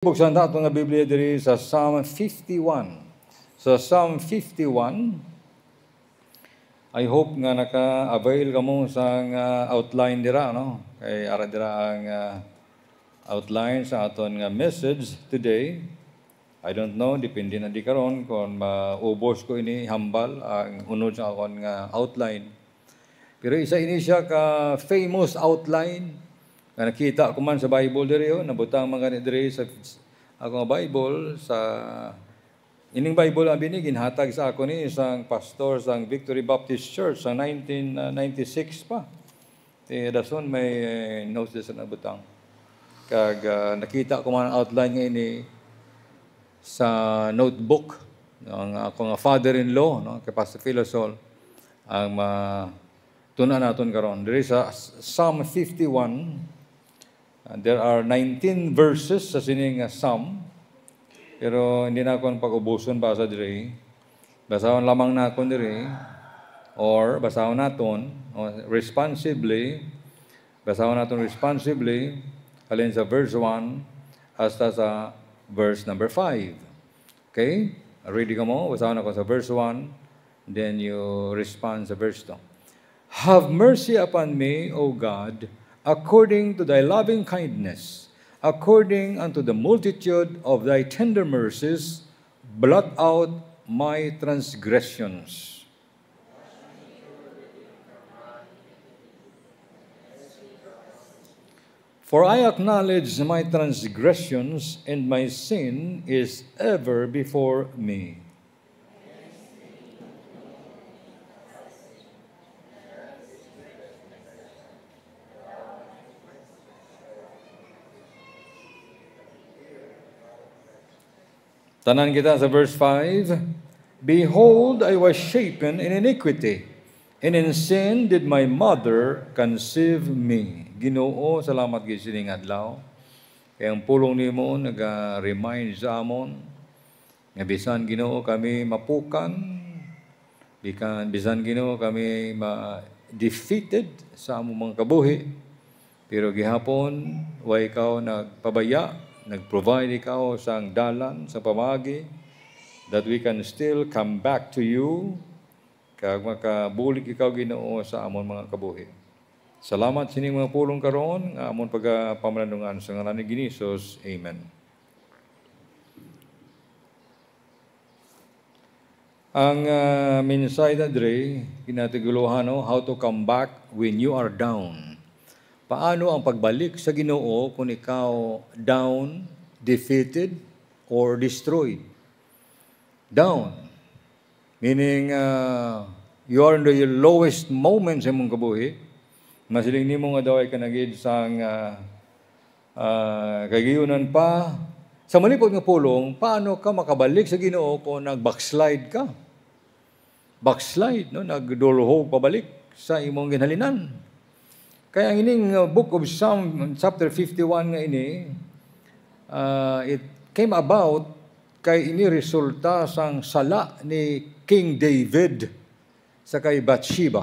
Buksan nato nga Biblia diri sa Psalm 51. Sa Psalm 51, I hope nga naka-avail ka mo sa outline dira, no? Kay ara dira ang outline sa aton nga message today. I don't know, depende na di karon kung maubos ko ini hambal ang unod sa akon nga outline. Pero isa ini siya ka famous outline. Nakita ko man sa Bible diri, nabutang mga diri sa ako nga Bible, sa ining Bible ang ginhatag sa ako ni isang pastor sa Victory Baptist Church sa 1996 pa. Dason may notes sa nabutang. Kag nakita ko man ang outline nga ini sa notebook ng ako nga father-in-law, no, kay Pastor Philosol, ang tunan naton karon diri sa Psalm 51. There are 19 verses sa sining psalm, pero hindi na ako pag-ubuson basa diri. Basahon lamang na ako diri, or basahon naton responsibly, alin sa verse 1 hasta sa verse number 5. Okay? Ready ka mo? Basahon ako sa verse 1, then you respond sa verse 2. Have mercy upon me, O God, according to thy loving kindness, according unto the multitude of thy tender mercies, blot out my transgressions. For I acknowledge my transgressions, and my sin is ever before me. Tanan kita sa verse 5, Behold, I was shapen in iniquity, and in sin did my mother conceive me. Ginoo, salamat gid sining adlaw. Kay ang pulong nimo naga-remind sa amon nga bisan Ginoo kami mapukan, bisan Ginoo kami defeated sa among mga kabuhi. Pero gihapon way ikaw nagpabaya, nag-provide ikaw sa dalan, sa pamagi, that we can still come back to you, kag makabulig ikaw Ginoo sa amon mga kabuhi. Salamat sining mga pulong karon, nga amon pagpamalandungan sa ngalan ni Ginisus. Amen. Ang mensahe na dre, kinatiguluhan, how to come back when you are down. Paano ang pagbalik sa Ginoo kung ikaw down, defeated, or destroyed? Down. Meaning, you are in the lowest moments sa mong kabuhi. Masiling ni mo nga daw ay kanagid sang kagiyunan pa. Sa malipot nga pulong, paano ka makabalik sa Ginoo kung nag-backslide ka? Backslide, no? Nagdulhog pabalik sa imong ginhalinan. Kaya ang ining book of Psalm, chapter 51 nga ini, it came about kay ini resulta sang sala ni King David sa kay Bathsheba.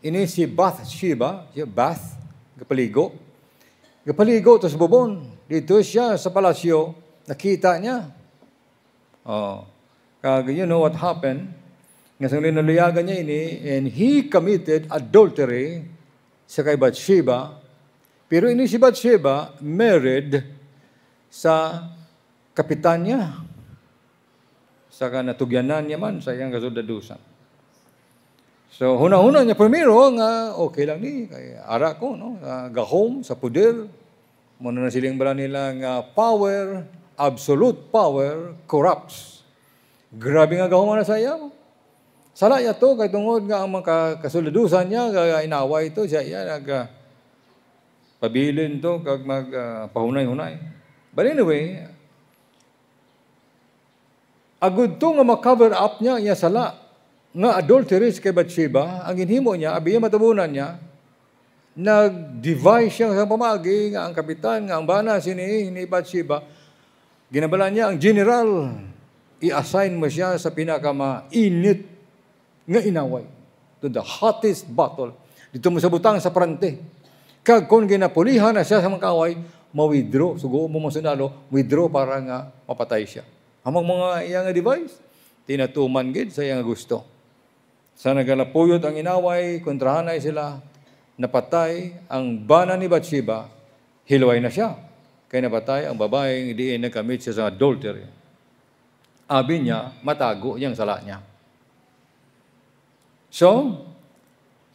Ini si Bathsheba, gapaligo to sa bubon. Dito siya sa palasyo, nakita niya. You know what happened? Nga sang linaluyagan niya ini, and he committed adultery sa kay Bathsheba, pero ini si Bathsheba married sa kapitan niya, sa kanatugyanan niya man sa iyang kasuldadusan. So, huna-huna niya primero nga okay lang ni, kay ara ko, no? Gahom sa puder, muna na siling bala nila nga power, absolute power, corrupts. Grabe nga gahom na sa iya. Sala ya to kay tungod nga ang mga kasuldadusan niya inaway to siya pabilin to kag pahunay-hunay. But anyway, agud to nga ma-cover up niya iya sala nga adultery kay Bathsheba, ang ginhimo niya abiya matabunan niya, nag-devise siya sa pamagi nga ang kapitan nga ang bana ni Bathsheba, ginabalan niya ang general, i-assign mo siya sa pinakamainit nga inaway, to the hottest battle. Dito mo sa butang sa prante. Kag kung ginapulihan na siya sa mga kaaway, ma-withdraw. Sugo mo masunalo, withdraw para nga mapatay siya. Amang mga iyang device, tinatuman gid sa iyang gusto. Sa nagalapuyot ang inaway, kontrahanay sila, napatay ang bana ni Bathsheba, hilway na siya. Kaya napatay ang babaeng diin nagkamit siya sa adultery. Abi niya, matago niyang sala niya. So,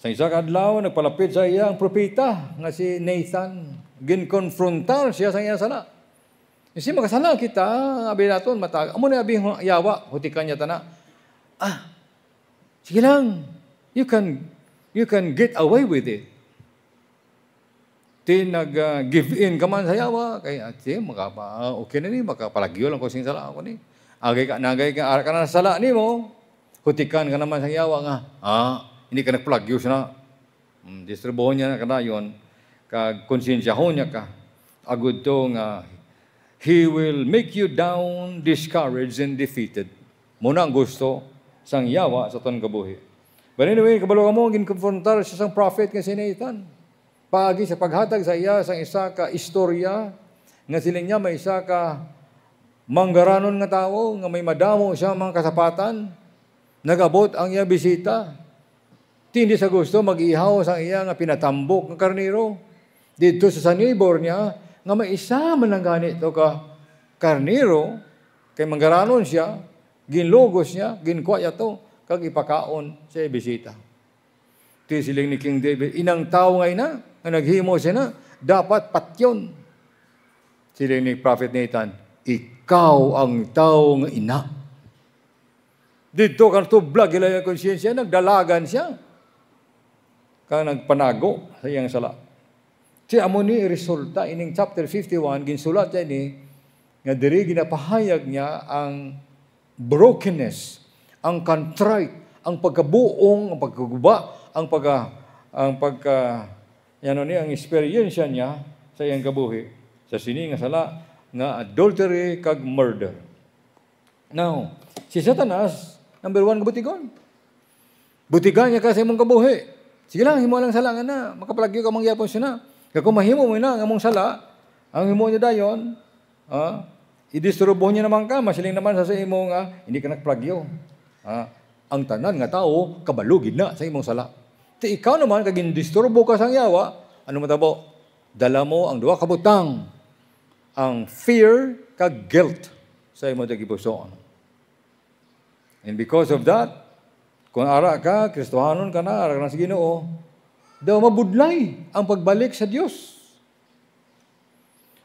sa isa kadlaw, nagpalapit sa iya ang propeta nga si Nathan. Ginkonfrontar siya sa iya sala. Kasi makasala kita, abi naton matago. Amo na abi yawa, hutikan niya tana. Sige lang. You can get away with it. Nag-give in ka man sa yawa, kaya okay na ni, makapalagyo lang ko sing sala ako ni. Nagay ka, ara ka na sala ni mo, hutikan ka naman sa yawa nga, hindi ka nagpalagyo siya na. Distribuhon niya na ka na yun, kag-konsensyahon niya ka. Agud to nga, He will make you down, discouraged, and defeated. Muna ang gusto sang yawa sa ton kabuhi. But anyway, kabalo ka mo, ginkonfrontar siya sang prophet nga si Nathan. Pagi sa paghatag sa iya sang isa ka istorya nga siling niya may isa ka manggaranon nga tao nga may madamo siya mga kasapatan. Nagabot ang iya bisita. Hindi sa gusto mag-ihaw sa iya nga pinatambok ng karniro. Dito sa neighbor niya nga may isa man lang ganit to ka karniro kay manggaranon siya, ginlogos niya, ginkuha niya to kag ipakaon sa bisita. Ti siling ni King David, inang tao ngay na, nga naghimo siya na, dapat patyon. Siling ni Prophet Nathan, ikaw ang tao nga ina. Dito kan tublag ila yung konsyensya, nagdalagan siya. Kang nagpanago sa iyang sala. Siya amo ni resulta, ining chapter 51, ginsulat siya ni, nga diri ginapahayag niya ang brokenness, ang contrite, ang pagkabuong, ang pagkaguba, ang experience niya sa iyang kabuhi sa sini nga sala nga adultery kag murder. Now, si Satanas, number 1 butigon. Butigan niya kasi mong kabuhi. Sige lang, himo lang sala nga na, makapalagyo ka mangyapon siya na. Kung mahimo mo na nga mong sala, ang himo niya dayon, i-disturbo niya naman ka, masiling naman sa imo nga, hindi ka nagplagyo. Ang tanan nga tao, kabalugid na sa imong sala. Ti ikaw naman, kag indisturbo ka sang yawa, ano matabo? Dala mo ang duha ka butang, ang fear kag guilt sa imong tagipusoon. And because of that, kung ara ka, Kristohanon ka na, ara ka na sa Ginoo, daw mabudlay ang pagbalik sa Dios.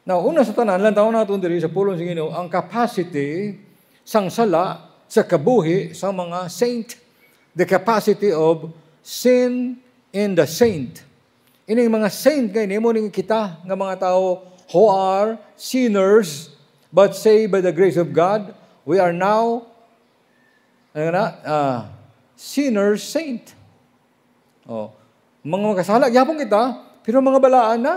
Now, una sa tanan, lang taon natin diri sa pulong sa Ginoo, ang capacity sang sala sa kabuhi sa mga saint. The capacity of sin in the saint. Ining mga saint kay nimo ning kita nga mga tao who are sinners but saved by the grace of God, we are now sinners saint. Mga kasala gyapon kita, pero mga balaan na.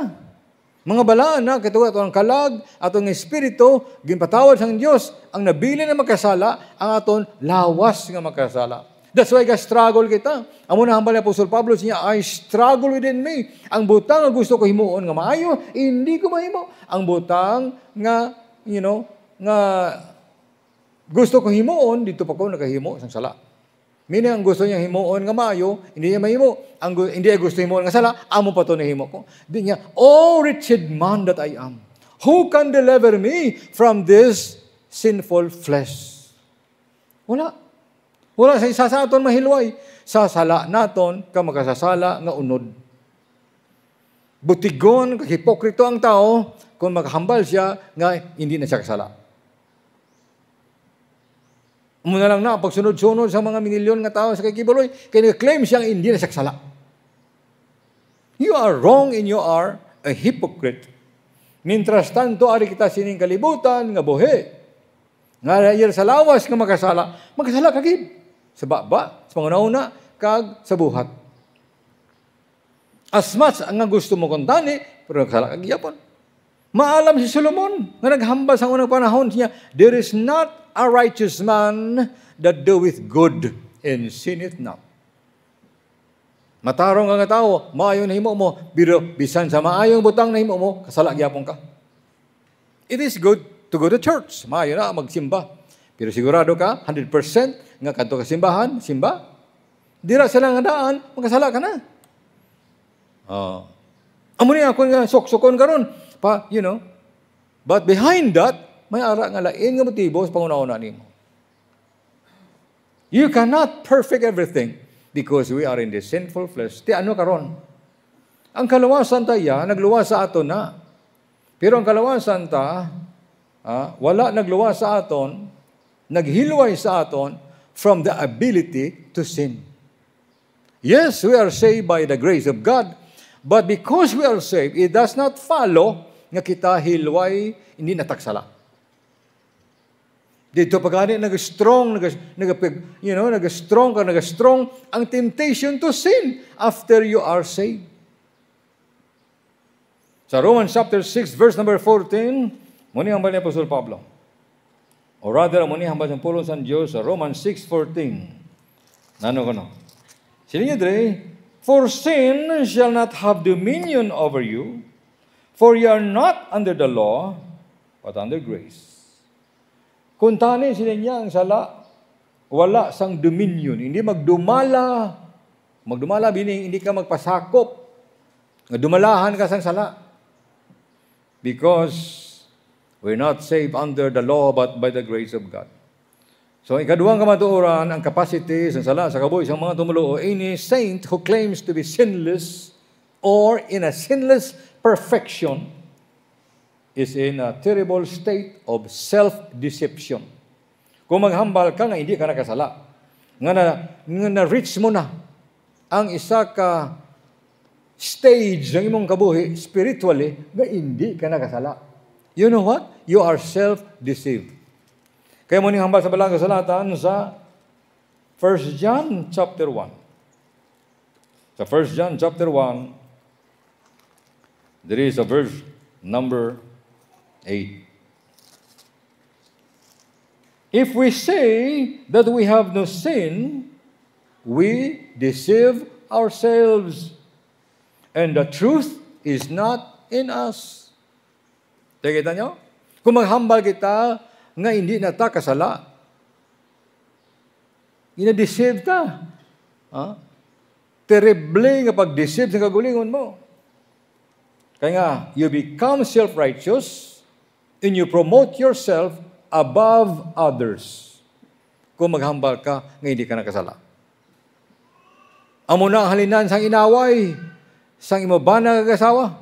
Mga balaan na, katuwa ito ang kalag, atong espiritu, ginpatawad sang Diyos, ang nabili na magkasala, ang aton lawas nga magkasala. That's why ka-struggle kita. Amo na hambal ni Apostol Pablo niya, I struggle within me. Ang butang nga gusto ko himuon nga maayo, hindi ko mahimo. Ang butang nga, nga gusto ko himuon, dito pa ko nakahimo sang sala. Mini ang gusto niya himuon nga maayo, hindi niya mahimo. Hindi niya gusto himuon nga sala, amo pa to na himo ko. Di niya, oh wretched man that I am, who can deliver me from this sinful flesh? Wala. Wala sa isa sa aton mahilway. Sa sala naton, ka makasasala nga unod. Butigon, hipokrito ang tao, kung maghambal siya, nga hindi na siya kasala. Muna lang na, pagsunod-sunod sa mga minilyon nga tao sa kakibuloy, kaya claim siyang hindi na saksala. You are wrong and you are a hypocrite. Mintras tanto, ari kita sining kalibutan, nga buhi. Nga rayir sa lawas nga magkasala kagib. Sa baba, sa pangunauna, kag sa buhat. As much ang gusto mo kontani, pero nagkasala kagiyapon. Maalam si Solomon, nga naghambal sa unang panahon niya, there is not a righteous man that doeth good and sinneth not. Matarong nga tao, maayo na himo mo, pero bisan sa maayong butang na himo mo, kasala gyapon ka. It is good to go to church. Maayo na magsimba. Pero sigurado ka, 100% nga kadto ka simbahan, simba. Dira sila nga daan, magkasala ka na. Amo niya ako nga sok-sokon karon pa, But behind that, may ara nga lain nga motibo sa pangunauna nimo. You cannot perfect everything because we are in the sinful flesh. Ti ano karon? Ang kalawasan tayo, nagluwas sa aton na. Pero ang kalawasan ta, wala nagluwas sa aton, naghilway sa aton from the ability to sin. Yes, we are saved by the grace of God, but because we are saved, it does not follow nga kita hilway, hindi nataksala. Dito pagani nag-strong ang temptation to sin after you are saved. Sa Romans chapter 6 verse number 14, muni hambal ni Apostol Pablo. Or rather, muni hambal ng pulong sa Diyos sa Romans 6:14. Nano kono? Sila niya dre, for sin shall not have dominion over you, for you are not under the law, but under grace. Kung tani sila niya ang sala, wala sang dominion. Hindi magdumala. Magdumala, hindi ka magpasakop. Dumalahan ka sang sala. Because we're not saved under the law, but by the grace of God. So, ikaduhang kamatuoran, ang capacity sa sala, sa kabuhi, sa mga tumulo, any saint who claims to be sinless or in a sinless perfection is in a terrible state of self-deception. Kung maghambal ka nga, hindi ka nakasala. Nga na-reach mo na ang isa ka stage ng imong kabuhi spiritually nga hindi ka nakasala. You know what? You are self-deceived. Kaya mo hambal sa balang kasalatan sa 1 John chapter 1. Sa 1 John chapter 1, there is a verse number 8. If we say that we have no sin, we deceive ourselves, and the truth is not in us. Nakikita nyo? Kung maghambal kita nga hindi na ta kasala, ina-deceive ta. Terrible nga pag-deceive sa kagulingon mo. Kaya nga, you become self-righteous and you promote yourself above others. Kung maghambal ka nga hindi ka nakasala. Amo na ang halinan sang inaway, sang imabana kagasawa,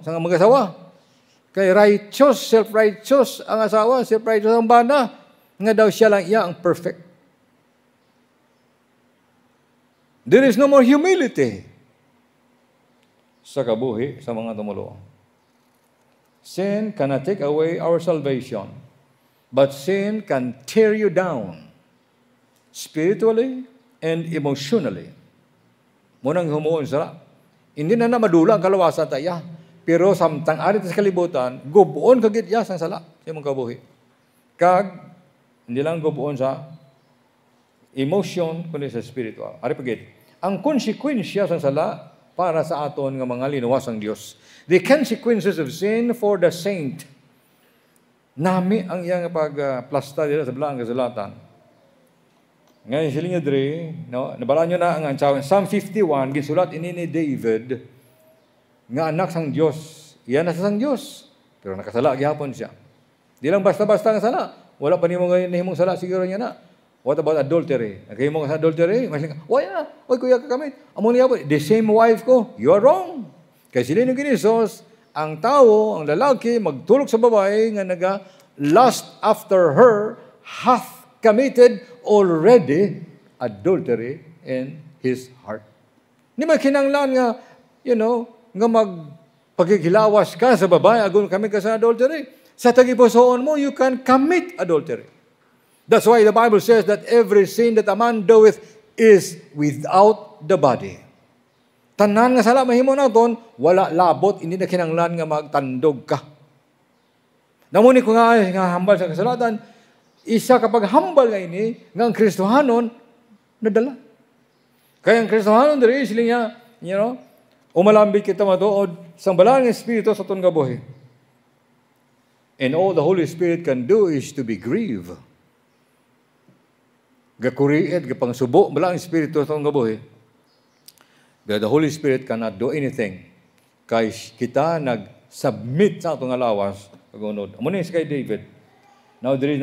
sang mag-asawa. Kay righteous, self-righteous ang asawa, self-righteous ang bana, nga daw siya lang iya ang perfect. There is no more humility sa kabuhi sa mga tumulo. Sin cannot take away our salvation, but sin can tear you down spiritually and emotionally. Munang humuon sa hindi na madula ang kalawasan tayo. Pero samtang arit sa kalibutan, gubuon kagit sang sala sa imong kabuhi. Kag, hindi lang gubuon sa emotion, kundi sa spiritual. Ari pagit. Ang konsekwensya sa sala para sa aton nga mga linuwasang Dios. The consequences of sin for the saint. Nami ang iyang pagplasta dito sa belang kasulatan. Ngayon sila nga dre, nabala nyo na ang Psalm 51, gisulat ini ni David, nga anak sang Diyos, iyan na sa sang Diyos, pero nakasala, gihapon siya. Di lang basta-basta nga sala, wala pa nimo ngayon nahimong sala, siguro niya na. What about adultery? Nagkahimo ka sa adultery? Wala, kuya ka kami. Amo niya po, the same wife ko, you are wrong. Kasi sila nung kinisos, ang tao, ang lalaki, magtulog sa babae, nga naga-lust after her, hath committed already adultery in his heart. Hindi man kinanglan nga, nga magpagkikilawas ka sa babae, agon kami ka sa adultery. Sa tagipusoon mo, you can commit adultery. That's why the Bible says that every sin that a man doeth is without the body. Tanan nga sala mahimo naton, wala labot, hindi na kinanglan nga magtandog ka. Namuni ko nga hambal sa kasalatan, isa kapag hambal nga ini, nga ang Kristohanon, nadala. Kaya ang Kristohanon, diri sila niya, umalambit kita matuod sa balang espiritu sa itong kabuhi. And all the Holy Spirit can do is to be grieved. Gakuriit, gapang subo, bala ang Espiritu sa gabuhi. But the Holy Spirit cannot do anything. Kaya kita nag-submit sa atong alawas. Pagunod. Amo ni kay David. Now there is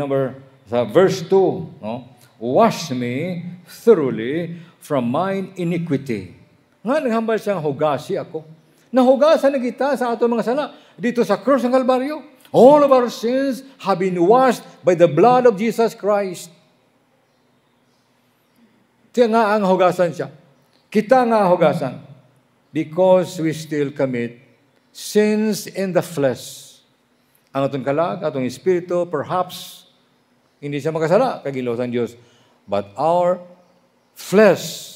sa verse 2, no? Wash me thoroughly from mine iniquity. Nga naghambal siyang hugasi ako. Nahugasan na kita sa atong mga sala. Dito sa krus ng Kalbaryo. All of our sins have been washed by the blood of Jesus Christ. Kaya nga ang hugasan siya. Kita nga hugasan. Because we still commit sins in the flesh. Ang atong kalag, atong espiritu, perhaps, hindi siya makasala, kagilaw sa Diyos. But our flesh,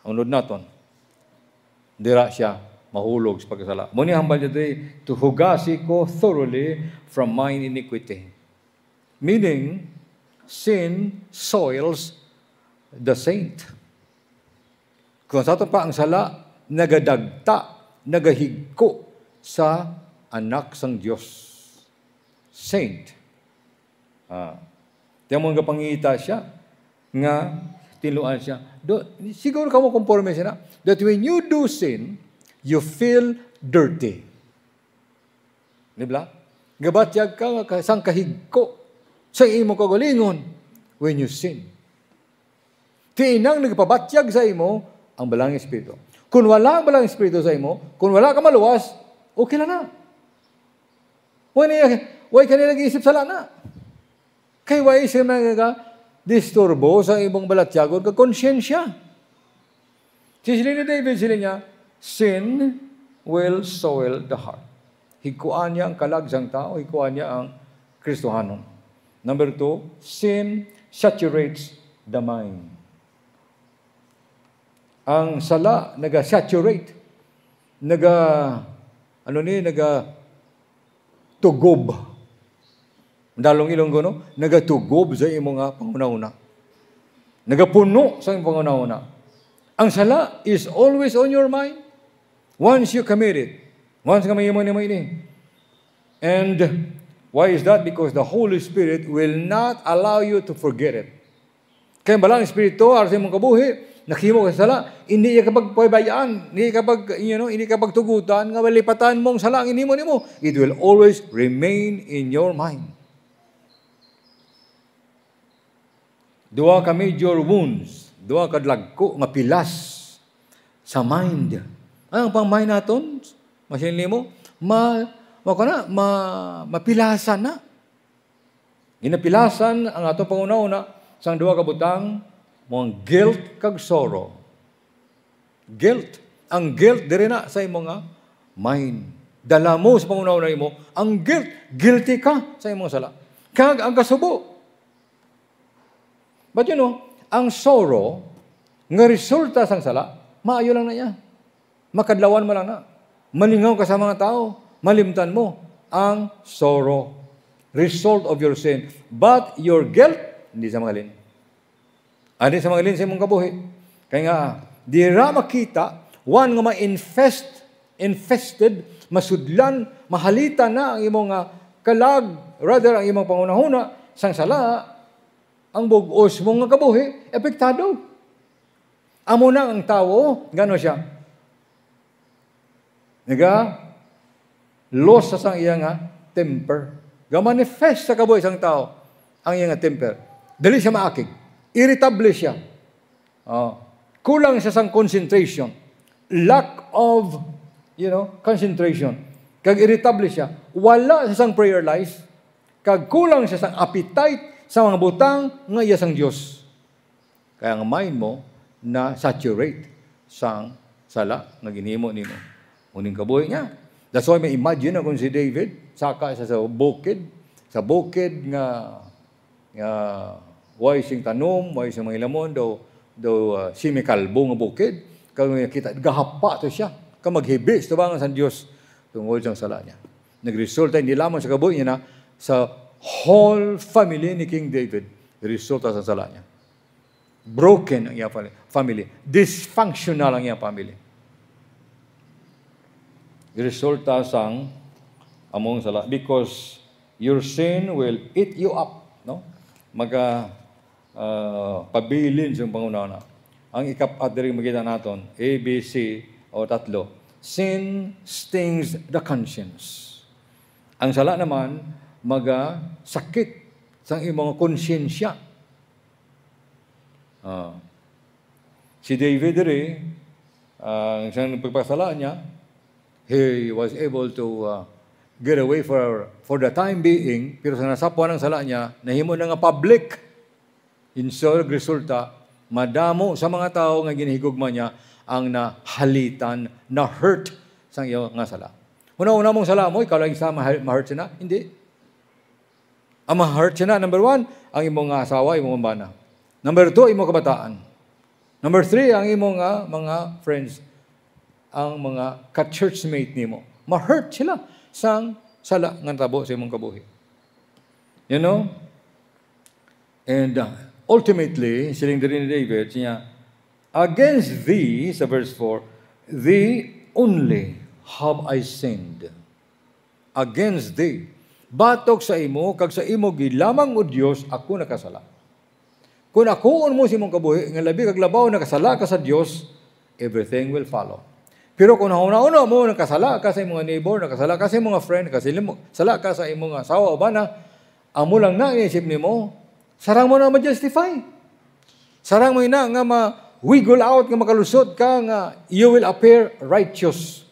ang unod naton, dira siya mahulog sa pagkasala. Muni hambal niya today, to hugasi ko thoroughly from mine iniquity. Meaning, sin soils the saint. Kung sa ito pa ang sala, nagadagta, nagahigko sa anak sang Diyos. Saint. Tiyan mo nga pangita siya, nga tinuan siya. Siguro ka mo conforme siya na, that when you do sin, you feel dirty. Di ba? Gabatyag ka, sang kahigko, sa imo kagalingon, when you sin. Tinang nagpabatyag sa imo, ang balang espiritu. Kung wala ang balang espiritu sa imo, kung wala ka maluwas, okay lang na. Huwag ka nila nag-iisip sa lana. Kaya huwag isip na disturbo sa imong balatyagon ka konsyensya. Sila ni David, sila niya, sin will soil the heart. Hikuan niya ang kalagsang tao, hikuan niya ang Kristohanon. Number 2, sin saturates the mind. Ang sala, naga-saturate, tugob. Dalong Ilonggo, no? Nagatugob sa imong nga panguna-una. Nagapuno sa imong panguna-una. Ang sala is always on your mind. Once you commit it. Once ka may ini. And why is that? Because the Holy Spirit will not allow you to forget it. Kaya balang Espiritu, aras imong kabuhi, nakimo ka sala, hindi ka pagpaybayaan, hindi ka pagtugutan, nga walipatan mong sala ang inimo nimo. It will always remain in your mind. Dua ka major wounds, dua ka lagko nga pilas sa mind. Ang pang mind naton, masinli mo, mapilasan na. Ginapilasan ang atong panguna-una sang duha ka butang mong guilt kag sorrow. Guilt. Ang guilt diri na sa imong nga mind. Dala mo sa panguna-una imo ang guilt. Guilty ka sa imong sala. Kag ang kasubo. But you know, ang sorrow nga resulta sang sala, maayo lang na niya. Makadlawan mo lang na. Malingaw ka sa mga tao, malimtan mo ang sorrow. Result of your sin. But your guilt, hindi sa magalin. Hindi sa magalin sa imong kabuhi. Kaya nga, di ra makita, one nga infested, masudlan, mahalita na ang imong kalag, rather ang imong pangunahuna, sang sala, ang bugos mong nga kabuhi, epektado. Amo na ang tao, gano siya? Loss sa sang iya nga temper. Ga-manifest sa kabuhi sang tao ang iya nga temper. Dali siya maakig. Irritable siya. Kulang siya sang concentration. Lack of, concentration. Kag irritable siya. Wala sa sang prayer life. Kag kulang siya sang appetite sa mga butang nga iya sang Diyos. Kaya ang mind mo na saturate sang sala na ginhimo nimo. Uning kabuhi niya. That's why may imagine kung si David saka sa bukid nga way sing tanom, way sing mga ilamon daw simikalbo nga bukid. Kag kita gahapa to siya. Ka maghibis tubangan sa Dios tungod sa sala niya. Nagresulta hindi lamang sa kabuhi niya na sa whole family ni King David, resulta sa sala niya. Broken ang iyang family. Dysfunctional ang iyang family. Resulta sang among sala. Because your sin will eat you up, no? Pabilin sa pangunana. Ang ikapat diri makita naton, A, B, C, o tatlo. Sin stings the conscience. Ang sala naman, sakit sa imong konsyensya. Si David diri, ang siyang pagpasala niya, he was able to get away for the time being, pero sa nasapuan ng sala niya, nahimo na nga public. Resulta, madamo sa mga tao nga ginahigugma niya ang nahalitan, na-hurt sa iyo nga sala. Una-una mong sala mo, ikaw lang isa ma-hurt siya na? Hindi. Ang ma-hurt siya na, number 1, ang imong asawa, imong bana. Number 2, imong kabataan. Number 3, ang imong mga friends, ang mga ka-churchmate nimo. Ma-hurt sila sang sala nga tabo sa imong kabuhi. You know? And ultimately, siling din ni David, siya, against thee, sa verse 4, thee only have I sinned. Against thee. Batok sa imo, kag sa imo gilamang o Diyos, ako nakasala. Kung akuon mo si mong kabuhi, nga labi kag labaw nakasala ka sa Diyos, everything will follow. Pero kung nauna-una mo nakasala ka sa imong neighbor, nakasala ka sa imong friend, nakasala ka sa imong asawa o bana, amo lang na iisip nimo, sarang mo na ma-justify. Sarang mo na nga ma-wiggle out, nga makalusot ka, nga you will appear righteous.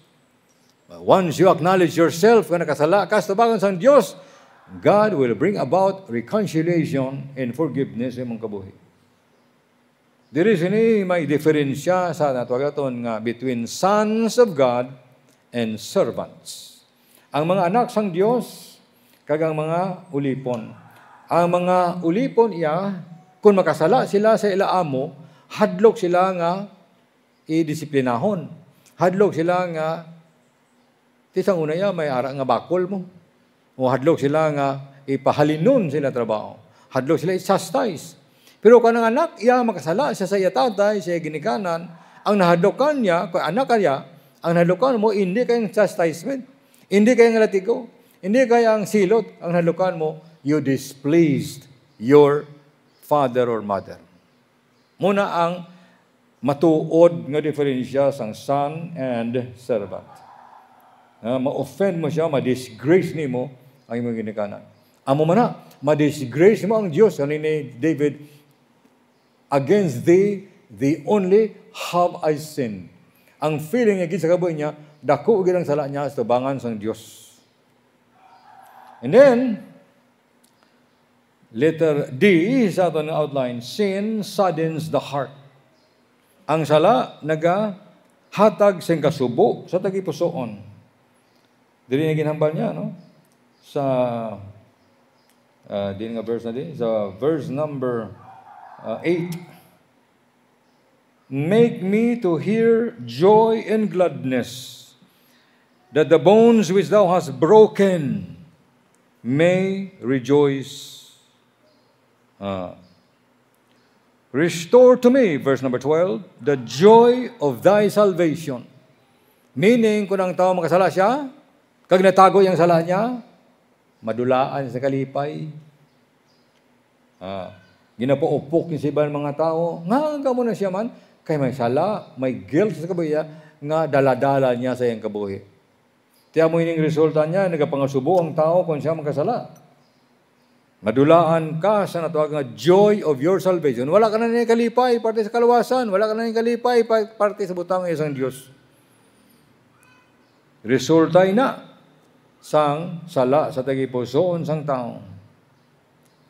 Once you acknowledge yourself nga nakasala ka sa tabangan sa Diyos, God will bring about reconciliation and forgiveness sa imong kabuhi. Diri sini may diferensya sa natawagaton nga between sons of God and servants. Ang mga anak sang Dios kag ang mga ulipon. Ang mga ulipon kung makasala sila sa ila amo, hadlok sila nga i-disiplinahon. Hadlok sila nga tisang una may ara nga bakol mo. O hadlok sila nga ipahalinon sila trabaho. Hadlok sila i-chastise. Pero kung ang anak makasala siya sa iya tatay, siya ginikanan, ang nahadlokan niya, kung anak kaya, ang nahadlokan mo, hindi kayang chastisement, hindi kayang latigo, hindi kayang silot, ang nahadlokan mo, you displeased your father or mother. Muna ang matuod nga diferensya sang son and servant. Ma-offend mo siya, ma-disgrace ni mo ang imong ginikanan. Amo man ma-disgrace mo ang Diyos, ano ni David, against thee, the only have I sinned. Ang feeling niya sa kabuhi niya, dako gid ang sala niya sa tubangan sang Dios. And then, letter D sa aton nga outline, sin saddens the heart. Ang sala nagahatag sing kasubo sa tagipusoon. Dili na ginhambal niya, no? Sa din nga verse na din, sa verse number 8. Make me to hear joy and gladness, that the bones which thou hast broken may rejoice. Restore to me, verse number 12, the joy of thy salvation. Meaning, kung ang tao makasala siya, kag natago yung sala niya, madulaan sa kalipay. Ginapaupok yung sa ibang mga tao. Nga mo na siya man, kay may sala, may guilt sa kabuhi, nga daladala niya sa iyang kabuhi. Tiya mo hining resulta niya, nagapangasubo ang tao kung siya magkasala. Madulaan ka sa natawag nga joy of your salvation. Wala ka na niyang kalipay, parte sa kaluwasan. Wala ka na niyang kalipay, parte sa butang ng isang Diyos. Resulta na sang sala sa tagipusoon sang tao.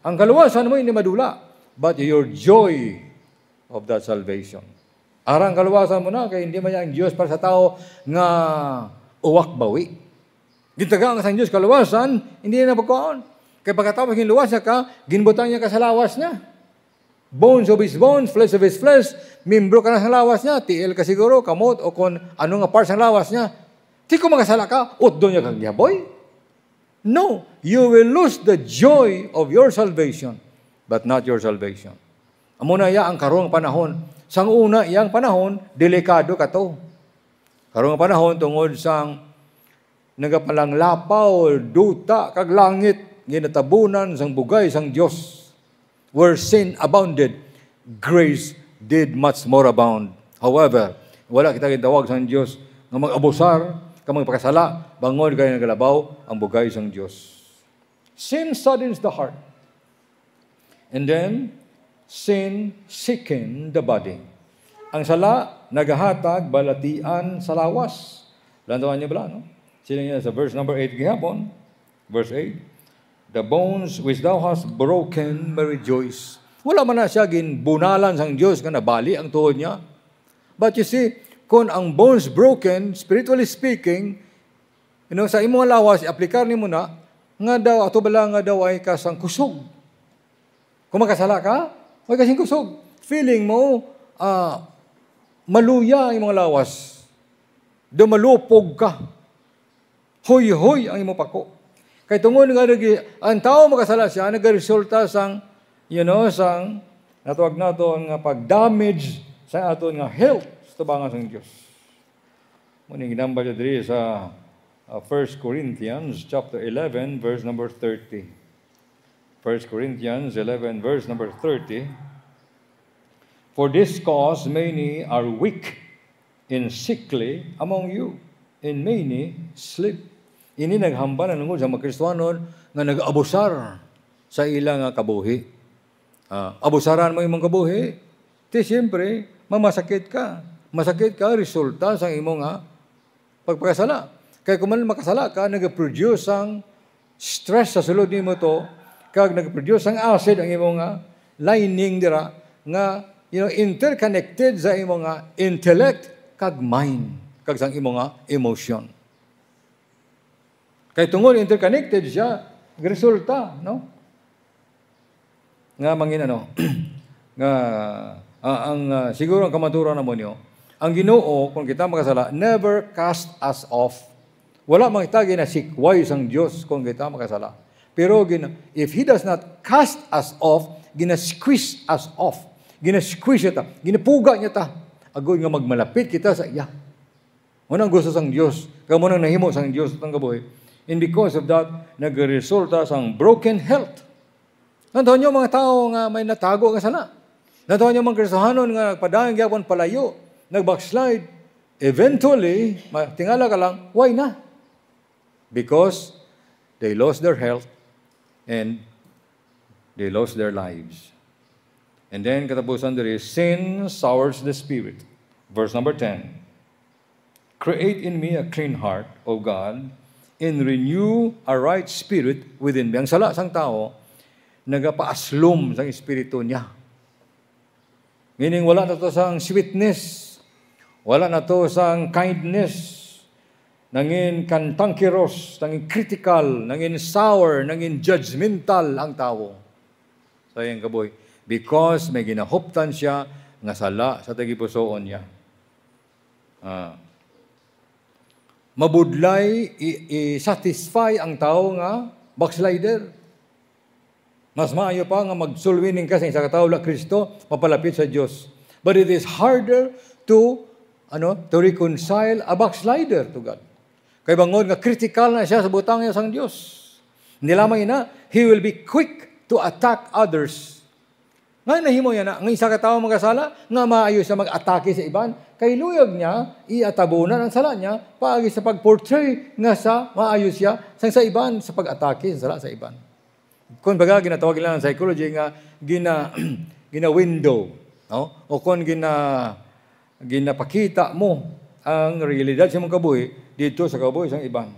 Ang kaluwasan mo hindi madula, but your joy of that salvation. Arang kaluwasan mo na, kaya hindi man ang Diyos para sa tao nga uwak bawi. Gitaga ang sang Diyos kaluwasan, hindi na pagkaon. Kaya pagkatapos ginluwasa ka, ginbutang niya ka sa lawas niya. Bones of his bones, flesh of his flesh, membro ka na sa lawas niya, tiil ka siguro, kamot, o kung ano nga parts ng lawas niya. Di ko makasala ka, utdo niya kang yaboy. No, you will lose the joy of your salvation, but not your salvation. Amo na ang karong panahon. Sang una, iyang panahon, delikado ka to. Karong panahon, tungod sang nagapalanglapaw, duta, kag langit, ginatabunan sang bugay sang Dios. Where sin abounded, grace did much more abound. However, wala kita gitawag sang Dios nga mag-abusar, ka magpakasala, bangon kayo nagalabaw ang bugay sang Dios. Sin saddens the heart. And then, sin sicken the body. Ang sala, nagahatag, balatian sa lawas. Lantawan niyo ba, no? Sila niya sa verse number 8 gihapon. Verse 8, the bones which thou hast broken may rejoice. Wala man na siya ginbunalan sang Diyos nga nabali ang tuhod niya. But you see, kung ang bones broken, spiritually speaking, sa imong lawas, i-aplikar ni mo na, nga daw, ato bala nga daw ay kasang kusog. Kung makasala ka, ay kasing kusog. Feeling mo, maluya ang imong lawas. Dumalupog ka. Hoy-hoy ang imong pako. Kay tungod nga ang tao makasala siya, nagaresulta sang, sang natawag nato nga pag-damage sa aton nga health sa tabangan sang Dios. Muna ginambal diri sa 1 Corinthians chapter 11 verse number 30. 1 Corinthians 11 verse number 30. For this cause many are weak and sickly among you, and many sleep. Ini naghambal na nungod sa mga Kristiyanon nga nag-abusar sa ilang kabuhi. Abusaran mo imong kabuhi. Siyempre, mamasakit ka. Masakit ka, resulta sa imong pagpakasala. Kaya kung man makasala ka, nag-produce ang stress sa sulod nimo to, kag nag-produce ang acid ang imong lining dira, nga interconnected sa imong intellect kag mind, kag sa imong emotion. Kaya tungod interconnected siya, resulta, no? Nga mangin nga siguro ang kamaturan na mo niyo, ang Ginoo kung kita makasala, never cast us off. Wala man kita ginasikway sang Dios kung kita makasala. Pero if He does not cast us off, gina-squeeze us off. Gina-squeeze ta, ginapuga niya ta. Agod nga magmalapit kita sa iya. Unang gusto sang Dios, kamo nang nahimo sang Dios tang kabuhi. And because of that, nagresulta sang broken health. Nantaon niyo mga tao nga may natago nga sala. Nantaon niyo mga Kristohanon nga nagpadayang gyapon palayo, nag-backslide. Eventually, tingala ka lang, why na? Because they lost their health and they lost their lives. And then katapusan diri, sin sours the spirit. Verse number 10. Create in me a clean heart, O God, and renew a right spirit within me. Ang sala sang tao, nagapaaslom sang espiritu niya. Meaning, wala na to sang sweetness, wala na to sang kindness, nangin kantangkiros, nangin critical, nangin sour, nangin judgmental ang tao. Sayang kaboy. Because may ginahuptan siya nga sala sa tagipusoon niya. Mabudlay, i-satisfy ang tao nga backslider. Mas maayo pa nga magsulwining ka sa isa katao la Kristo, mapalapit sa Dios. But it is harder to reconcile a backslider to God. Kay bangod nga critical na siya sa butang niya sang Dios. Hindi lamang ina, he will be quick to attack others. Nga nahimo yan na, ang isa katao magkasala, nga maayo siya mag-atake sa iban, kay luyag niya, iatabunan ang sala niya, paagi sa pag-portray nga sa maayo siya sa iban, sa pag-atake sa sala sa iban. Kung baga, ginatawag nila ng psychology nga, gina-window, no? O kung ginapakita mo ang realidad sa mga kabuhi, dito sa kabuhi sa iban.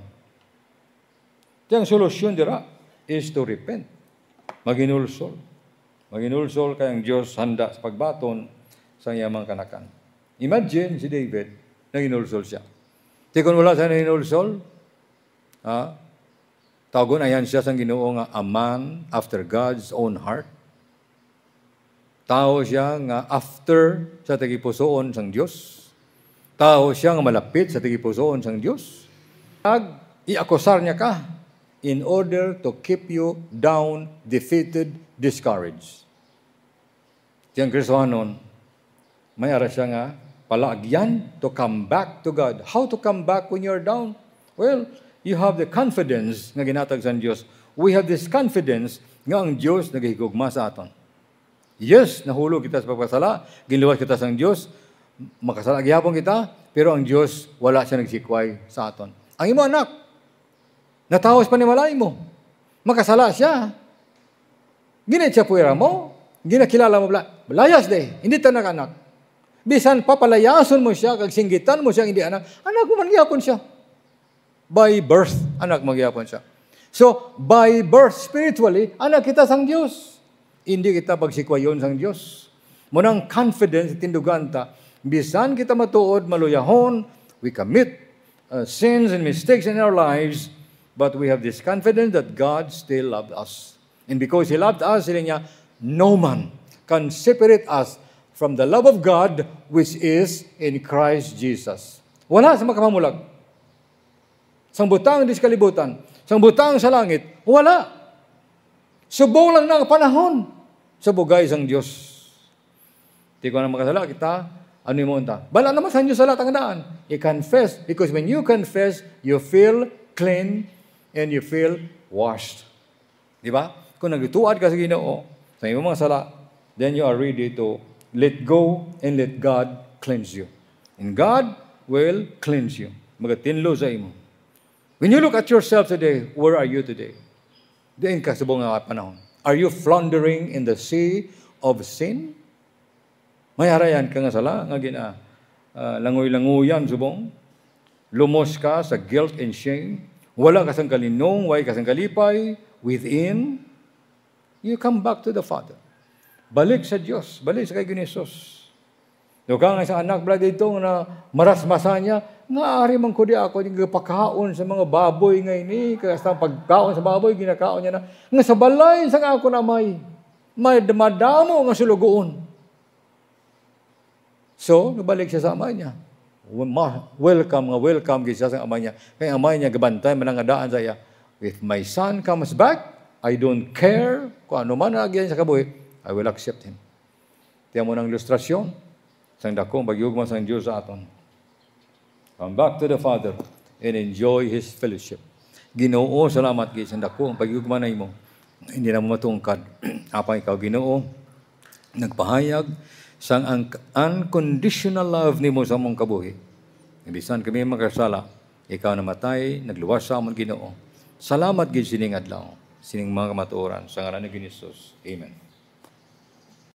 Ang solusyon dira is to repent. Maginulsol. Maginulsol kay ang Diyos handa sa pagbaton sa iyang kanakan. Imagine si David, naginulsol siya. Kung wala siya naginulsol, tawagon ayan siya sa Ginoo nga a man after God's own heart. Tao siya nga after sa tagipusoon sang Diyos. Tao siya nga malapit sa tagipusoon sang Diyos. I-akusar niya ka in order to keep you down, defeated, discouraged. Tiyang Kristohanon, may ara siya nga palagyan to come back to God. How to come back when you're down? Well, you have the confidence nga ginatag sa Diyos. we have this confidence nga ang Diyos nagahigugma sa aton. Yes, nahulog kita sa pagkasala, ginluwas kita sa Diyos, makasala gihapon kita, pero ang Diyos wala siya nagsikway sa aton. Ang imo anak, natawas pa ni malay mo, makasala siya. Ginit siya puwera mo, ginakilala mo, layas de, hindi ta anak. Bisan papalayason mo siya, kag singgitan mo siya, hindi anak mo man gihapon siya. By birth, anak mo gihapon siya. So, by birth, spiritually, anak kita sang Diyos. Hindi kita pagsikwayon sang Diyos. Munang confidence, tindugan ta, bisan kita matuod, maluyahon, we commit sins and mistakes in our lives, but we have this confidence that God still loved us. And because He loved us, sila niya, no man can separate us from the love of God which is in Christ Jesus. Wala sa makapamulag. Sang butang di sa kalibutan, sang butang sa langit, wala. Subong lang na panahon sa bugay sang Diyos. Di ko na makasala kita, ano yung monta? Bala naman sa Diyos sa lahat ang daan. I-confess, because when you confess, you feel clean and you feel washed. Di ba? Kung nagtutuad ka sa Ginoo, sa iyong mga sala, then you are ready to let go and let God cleanse you. And God will cleanse you. Magatinlo sa imo. When you look at yourself today, where are you today? Diyan ka sa buong panahon. Are you floundering in the sea of sin? May harayan ka nga sala, nga langoy-languyan subong. Lumos ka sa guilt and shame. Wala ka sang kalinong, wala ka sang kalipay. Within, you come back to the Father. Balik sa Diyos, balik sa kay Ginisos. Doon ka nga sa anak, brad, dito na marasmasa niya, nga ari man ko di ako, yung pagkaon sa mga baboy ngayon eh, kaya sa pagkaon sa baboy, ginakaon niya na, nga sa balay, sa ako na may madamo nga sulugoon. So, nabalik siya sa ama niya. Welcome siya sa ama niya. Kaya ama niya, gabantay, manangadaan sa iya. If my son comes back, I don't care kung ano man nagyan sa kabuhi, I will accept him. Tiyan mo ng ilustrasyon, sang dakong bagyugma sang Diyos sa aton. Come back to the Father and enjoy His fellowship. Ginoo, salamat gid sang dakong bagyugma na imo. Hindi na mo matungkad. Apang ikaw, Ginoo, nagpahayag sang unconditional love nimo sa among kabuhi. Bisan kami magkasala, ikaw namatay, nagluwas sa among Ginoo. Salamat gid sining adlaw, sining mga kamatuoran sa ngalan ni Hesus. Amen.